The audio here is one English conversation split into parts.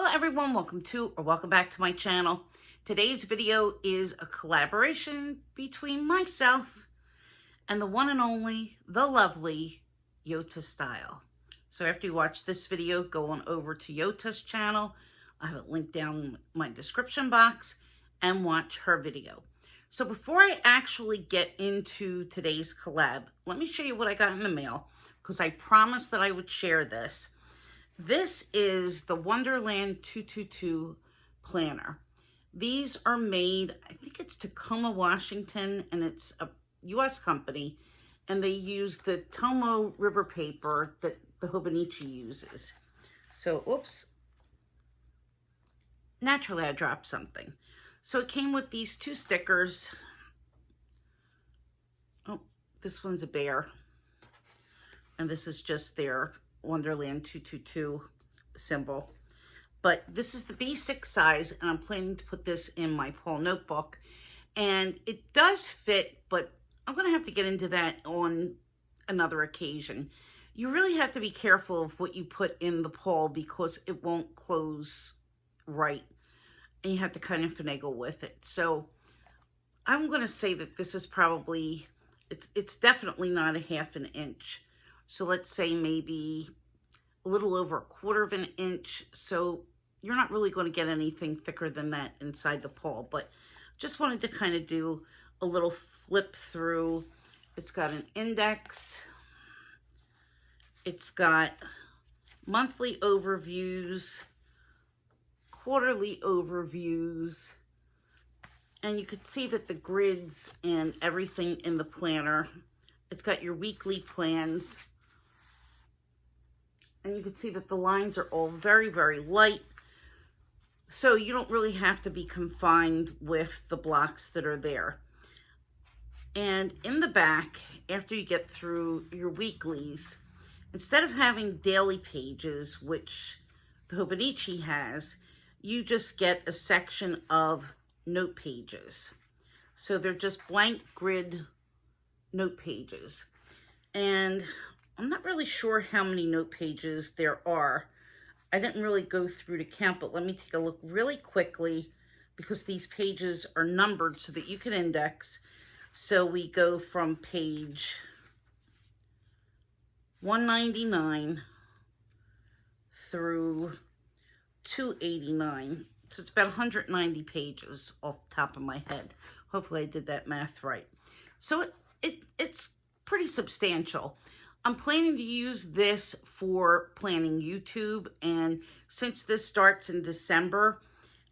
Hello everyone, welcome back to my channel. Today's video is a collaboration between myself and the one and only, the lovely YotaStyle. So after you watch this video, go on over to Yota's channel. I have it linked down in my description box and watch her video. So before I actually get into today's collab, let me show you what I got in the mail because I promised that I would share this. This is the Wonderland 222 planner. These are made, I think it's Tacoma, Washington, and it's a US company, and they use the Tomo river paper that the Hobonichi uses. So, oops, naturally I dropped something. So it came with these two stickers. Oh, this one's a bear, and this is just their Wonderland 222 symbol. But this is the B6 size, and I'm planning to put this in my Paul notebook. And it does fit, but I'm going to have to get into that on another occasion. You really have to be careful of what you put in the Paul because it won't close right. And you have to kind of finagle with it. So I'm going to say that this is probably, it's definitely not a ½ an inch. So let's say maybe a little over 1/4 of an inch. So you're not really going to get anything thicker than that inside the Paul, but just wanted to kind of do a little flip through. It's got an index. It's got monthly overviews, quarterly overviews, and you could see that the grids and everything in the planner. It's got your weekly plans. And you can see that the lines are all very, very light. So you don't really have to be confined with the blocks that are there. And in the back, after you get through your weeklies, instead of having daily pages, which the Hobonichi has, you just get a section of note pages. So they're just blank grid note pages. And I'm not really sure how many note pages there are. I didn't really go through to count, but let me take a look really quickly because these pages are numbered so that you can index. So we go from page 199 through 289. So it's about 190 pages off the top of my head. Hopefully I did that math right. So it's pretty substantial. I'm planning to use this for planning YouTube, and since this starts in December,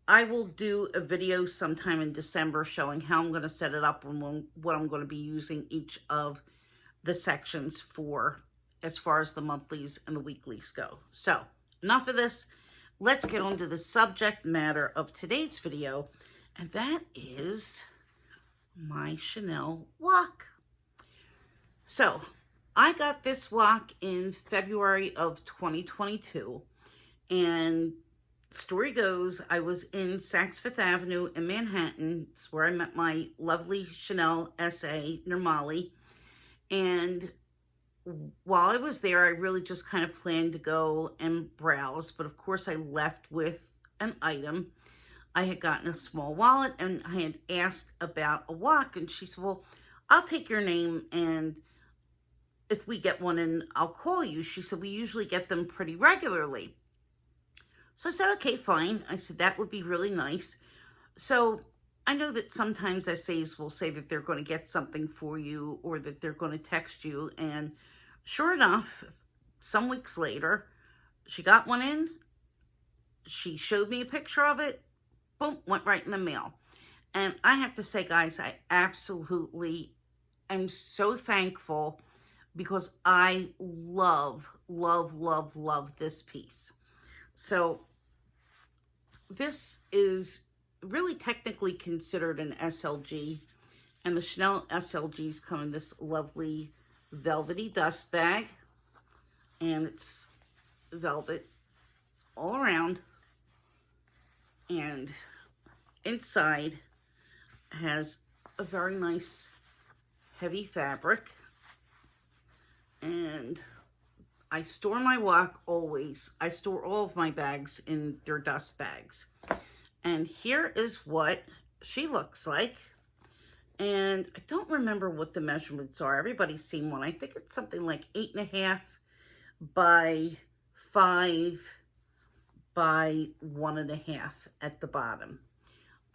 I will do a video sometime in December showing how I'm going to set it up and what I'm going to be using each of the sections for as far as the monthlies and the weeklies go. So, enough of this. Let's get on to the subject matter of today's video, and that is my Chanel WOC. So, I got this WOC in February of 2022, and story goes, I was in Saks Fifth Avenue in Manhattan. It's where I met my lovely Chanel SA, Nirmali, and while I was there, I really just kind of planned to go and browse, but of course I left with an item. I had gotten a small wallet, and I had asked about a WOC, and she said, well, I'll take your name, and if we get one in, I'll call you. She said, we usually get them pretty regularly. So I said, okay, fine. I said, that would be really nice. So I know that sometimes SAs will say that they're going to get something for you or that they're going to text you. And sure enough, some weeks later, she got one in. She showed me a picture of it. Boom, went right in the mail. And I have to say, guys, I absolutely am so thankful because I love, love, love, love this piece. So this is really technically considered an SLG, and the Chanel SLGs come in this lovely velvety dust bag, and it's velvet all around, and inside has a very nice heavy fabric. And I store my WOC always. I store all of my bags in their dust bags. And here is what she looks like. And I don't remember what the measurements are. Everybody's seen one. I think it's something like 8.5 by 5 by 1.5 at the bottom.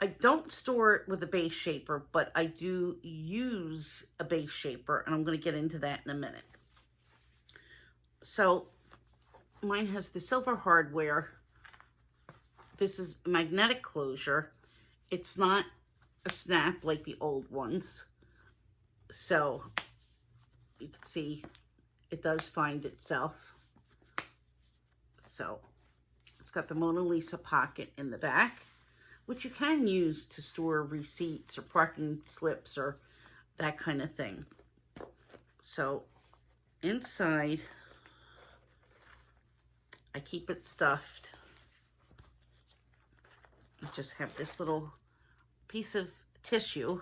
I don't store it with a base shaper, but I do use a base shaper, and I'm going to get into that in a minute. So mine has the silver hardware. This is magnetic closure. It's not a snap like the old ones. So you can see it does find itself. So it's got the Mona Lisa pocket in the back, which you can use to store receipts or parking slips or that kind of thing. So inside, I keep it stuffed. I just have this little piece of tissue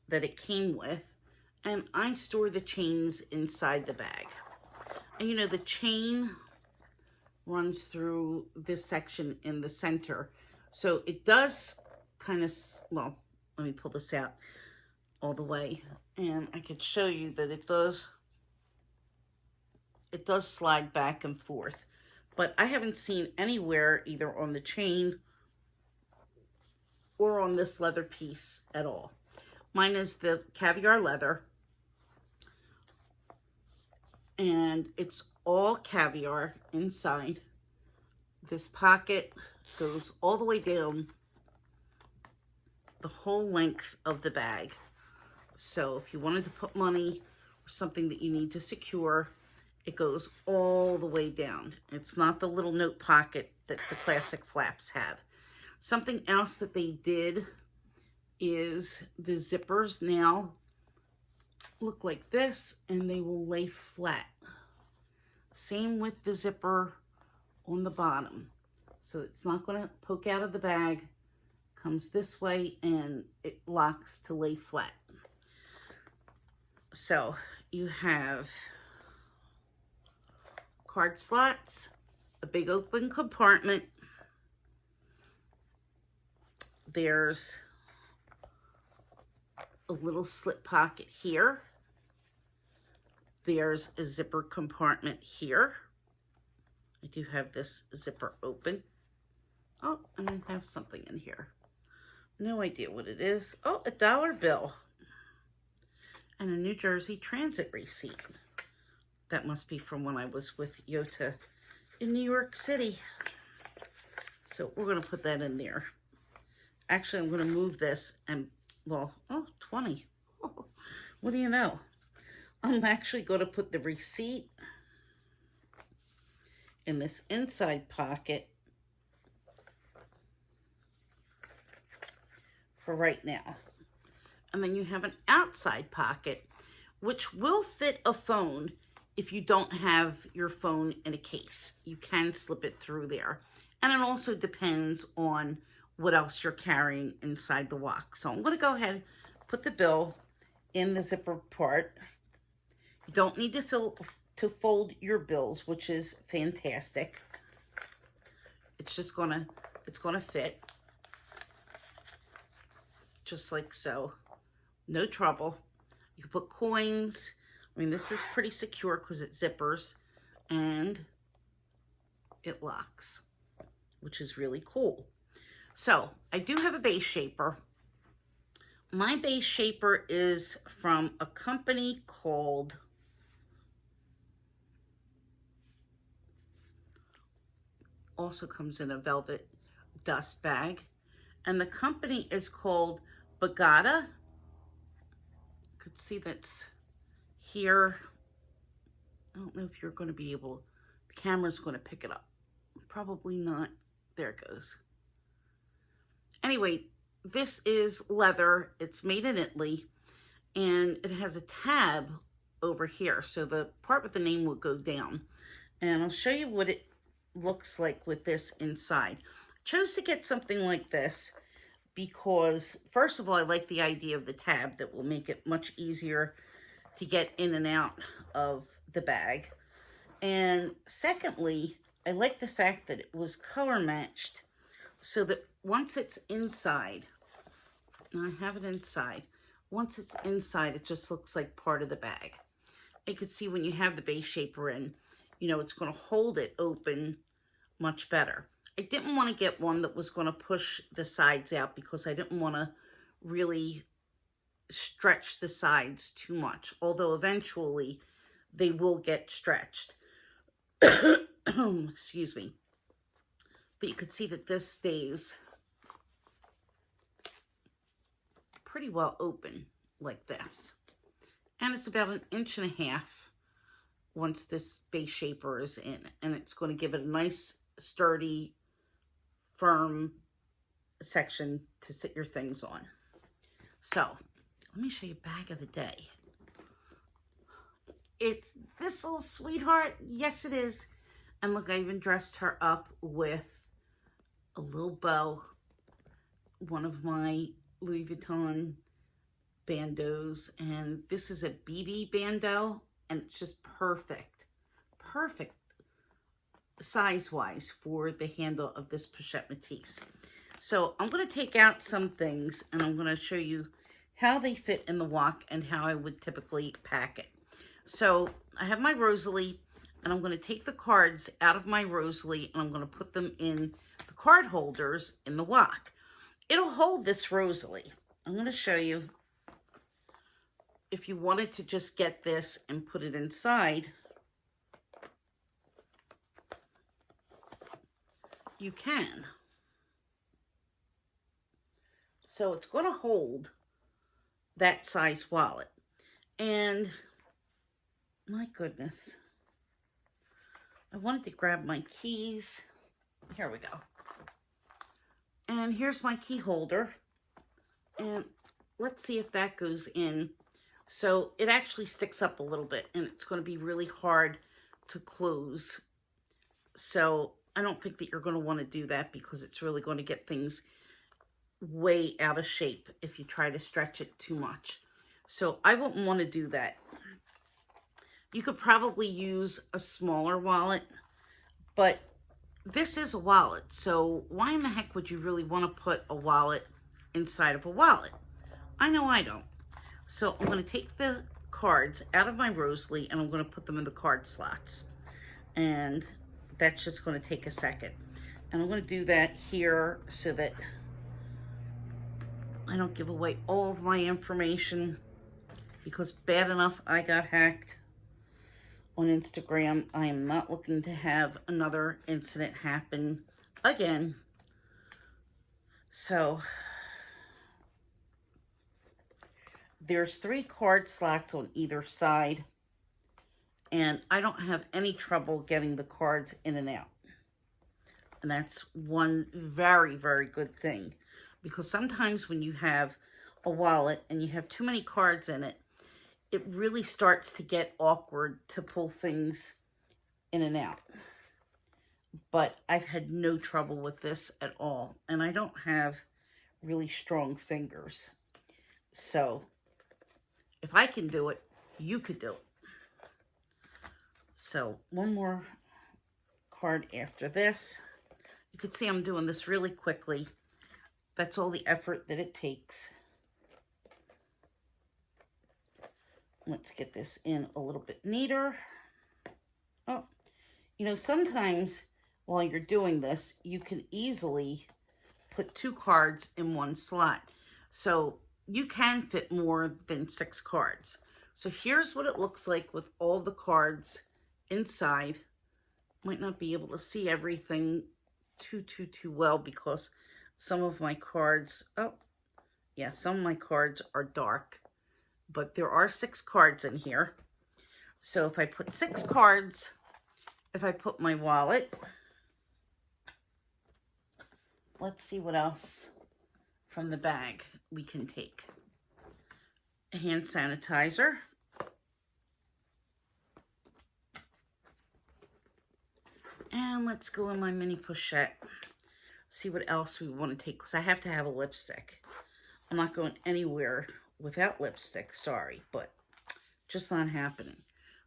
that it came with, and I store the chains inside the bag. And you know, the chain runs through this section in the center. So it does kind of, well, let me pull this out all the way, and I could show you that it does slide back and forth. But I haven't seen anywhere, either on the chain or on this leather piece at all. Mine is the caviar leather, and it's all caviar inside. This pocket goes all the way down the whole length of the bag. So if you wanted to put money or something that you need to secure, it goes all the way down. It's not the little note pocket that the classic flaps have. Something else that they did is the zippers now look like this, and they will lay flat. Same with the zipper on the bottom. So it's not going to poke out of the bag, comes this way, and it locks to lay flat. So you have card slots, a big open compartment. There's a little slip pocket here. There's a zipper compartment here. I do have this zipper open. Oh, and I have something in here. No idea what it is. Oh, a $1 bill. And a New Jersey Transit receipt. That must be from when I was with Yota in New York City. So we're going to put that in there. Actually, I'm going to move this and, well, oh, 20. Oh, what do you know? I'm actually going to put the receipt in this inside pocket for right now. And then you have an outside pocket, which will fit a phone if you don't have your phone in a case. You can slip it through there. And it also depends on what else you're carrying inside the WOC. So I'm going to go ahead and put the bill in the zipper part. You don't need to fold your bills, which is fantastic. It's just it's gonna fit just like so. No trouble. You can put coins. I mean, this is pretty secure because it zippers and it locks, which is really cool. So I do have a base shaper. My base shaper is from a company called also comes in a velvet dust bag, and the company is called Bagata. You could see that's here. I don't know if you're going to be able, the camera's going to pick it up. Probably not. There it goes. Anyway, this is leather. It's made in Italy, and it has a tab over here. So the part with the name will go down, and I'll show you what it looks like with this inside. I chose to get something like this because, first of all, I like the idea of the tab that will make it much easier to get in and out of the bag. And secondly, I like the fact that it was color matched so that once it's inside, and I have it inside, once it's inside, it just looks like part of the bag. You can see when you have the base shaper in, you know, it's going to hold it open much better. I didn't want to get one that was going to push the sides out because I didn't want to really stretch the sides too much, although eventually they will get stretched. Excuse me. But you can see that this stays pretty well open like this. And it's about 1.5 inches once this base shaper is in. And it's going to give it a nice, sturdy, firm section to sit your things on. So, let me show you bag of the day. It's this little sweetheart. Yes, it is. And look, I even dressed her up with a little bow. One of my Louis Vuitton bandeaus. And this is a BB bandeau. And it's just perfect. Perfect size-wise for the handle of this pochette Matisse. So I'm going to take out some things and I'm going to show you how they fit in the WOC and how I would typically pack it. So I have my Rosalie and I'm going to take the cards out of my Rosalie and I'm going to put them in the card holders in the WOC. It'll hold this Rosalie. I'm going to show you if you wanted to just get this and put it inside, you can. So it's going to hold that size wallet. And my goodness, I wanted to grab my keys. Here we go. And here's my key holder. And let's see if that goes in. So it actually sticks up a little bit and it's going to be really hard to close. So I don't think that you're going to want to do that because it's really going to get things way out of shape if you try to stretch it too much. So I wouldn't want to do that. You could probably use a smaller wallet, but this is a wallet. So why in the heck would you really want to put a wallet inside of a wallet? I know I don't. So I'm going to take the cards out of my Rosalie and I'm going to put them in the card slots. And that's just going to take a second. And I'm going to do that here so that I don't give away all of my information, because bad enough I got hacked on Instagram. I am not looking to have another incident happen again. So there's 3 card slots on either side, and I don't have any trouble getting the cards in and out. And that's one very, very good thing, because sometimes when you have a wallet and you have too many cards in it, it really starts to get awkward to pull things in and out. But I've had no trouble with this at all, and I don't have really strong fingers. So if I can do it, you could do it. So one more card after this. You can see I'm doing this really quickly. That's all the effort that it takes. Let's get this in a little bit neater. Oh, you know, sometimes while you're doing this, you can easily put 2 cards in one slot. So you can fit more than 6 cards. So here's what it looks like with all the cards inside. Might not be able to see everything too well because some of my cards, some of my cards are dark, but there are 6 cards in here. So if I put 6 cards, if I put my wallet, let's see what else from the bag we can take. A hand sanitizer. And let's go in my mini pochette. See what else we want to take, because I have to have a lipstick. I'm not going anywhere without lipstick, sorry, but just not happening.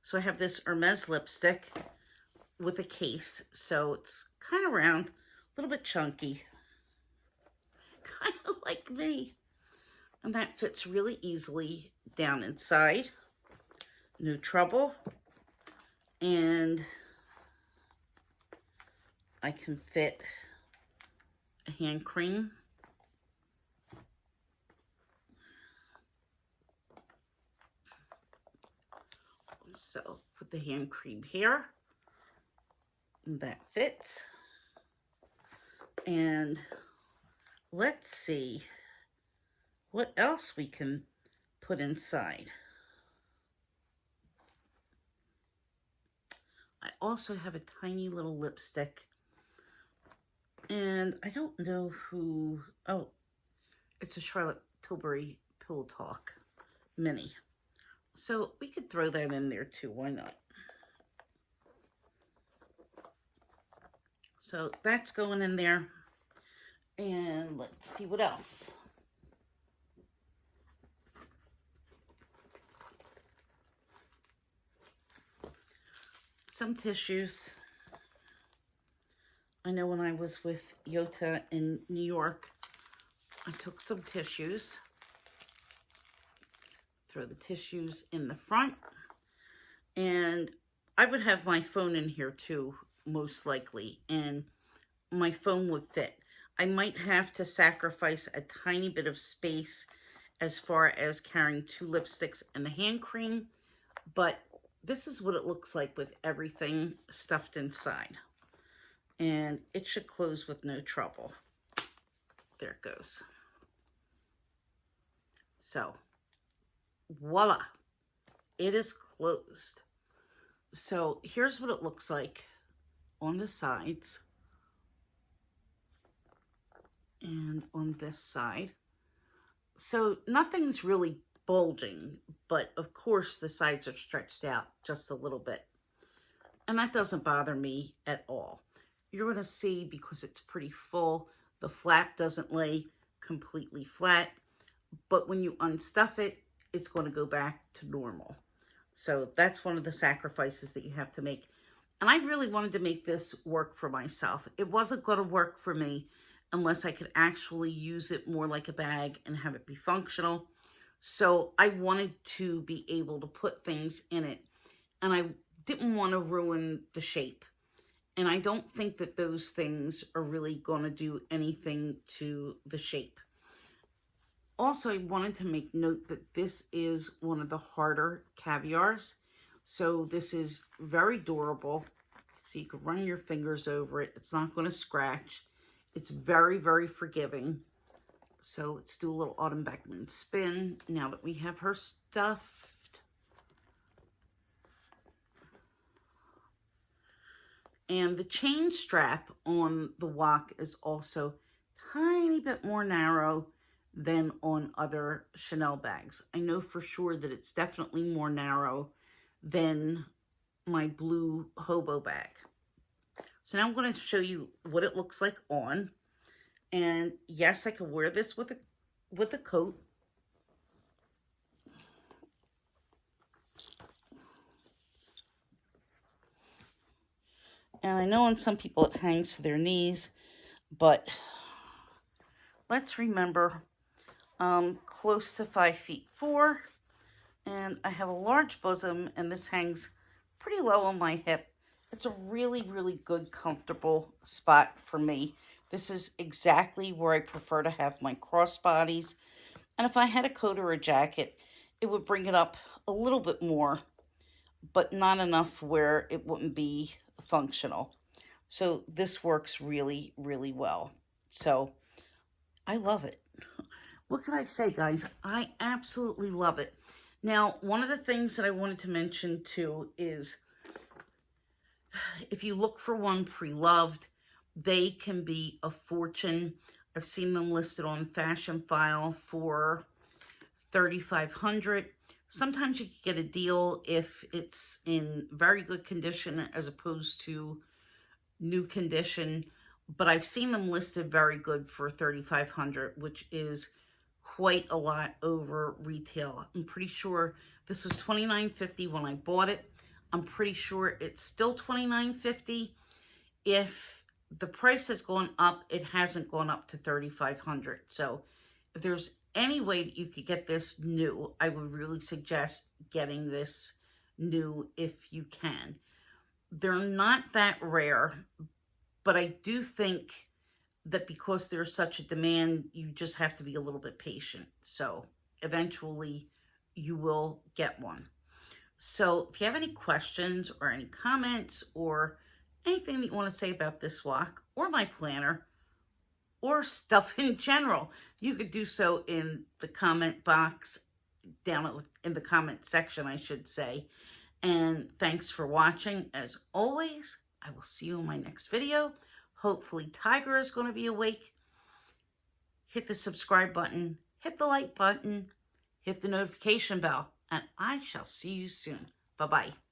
So I have this Hermes lipstick. with a case, so it's kind of round, a little bit chunky, kind of like me. And that fits really easily down inside, no trouble. And I can fit a hand cream. So put the hand cream here, and that fits. And let's see what else we can put inside. I also have a tiny little lipstick, and I don't know who, oh, it's a Charlotte Tilbury Pillow Talk mini. So we could throw that in there too, why not? So that's going in there. And let's see what else. Some tissues. I know when I was with Yota in New York, I took some tissues. Throw the tissues in the front. And I would have my phone in here too, most likely. And my phone would fit. I might have to sacrifice a tiny bit of space as far as carrying 2 lipsticks and the hand cream, but this is what it looks like with everything stuffed inside. And it should close with no trouble. There it goes. So, voila, it is closed. So here's what it looks like on the sides and on this side. So nothing's really bulging, but of course the sides are stretched out just a little bit. And that doesn't bother me at all. You're going to see, because it's pretty full, the flap doesn't lay completely flat, but when you unstuff it, it's going to go back to normal. So that's one of the sacrifices that you have to make. And I really wanted to make this work for myself. It wasn't going to work for me unless I could actually use it more like a bag and have it be functional. So I wanted to be able to put things in it, and I didn't want to ruin the shape. And I don't think that those things are really going to do anything to the shape. Also, I wanted to make note that this is one of the harder caviars. So this is very durable. So you can run your fingers over it. It's not going to scratch. It's very, very forgiving. So let's do a little Autumn Beckman spin now that we have her stuffed. And the chain strap on the WOC is also a tiny bit more narrow than on other Chanel bags. I know for sure that it's definitely more narrow than my blue hobo bag. So now I'm going to show you what it looks like on. And yes, I could wear this with a coat. And I know on some people it hangs to their knees, but let's remember, close to 5'4", and I have a large bosom, and this hangs pretty low on my hip. It's a really, really good, comfortable spot for me. This is exactly where I prefer to have my crossbodies. And if I had a coat or a jacket, it would bring it up a little bit more, but not enough where it wouldn't be functional. So this works really, really well. So I love it. What can I say, guys? I absolutely love it. Now, one of the things that I wanted to mention too is if you look for one pre-loved, they can be a fortune. I've seen them listed on Fashion File for $3,500. Sometimes you can get a deal if it's in very good condition as opposed to new condition. But I've seen them listed very good for $3,500, which is quite a lot over retail. I'm pretty sure this was $29.50 when I bought it. I'm pretty sure it's still $29.50. If the price has gone up, it hasn't gone up to $3,500. So if there's any way that you could get this new, I would really suggest getting this new if you can. They're not that rare, but I do think that because there's such a demand, you just have to be a little bit patient. So eventually you will get one. So if you have any questions or any comments or anything that you want to say about this WOC or my planner or stuff in general, you could do so in the comment box, down in the comment section, I should say. And thanks for watching. As always, I will see you in my next video. Hopefully Tiger is going to be awake. Hit the subscribe button, hit the like button, hit the notification bell, and I shall see you soon. Bye-bye.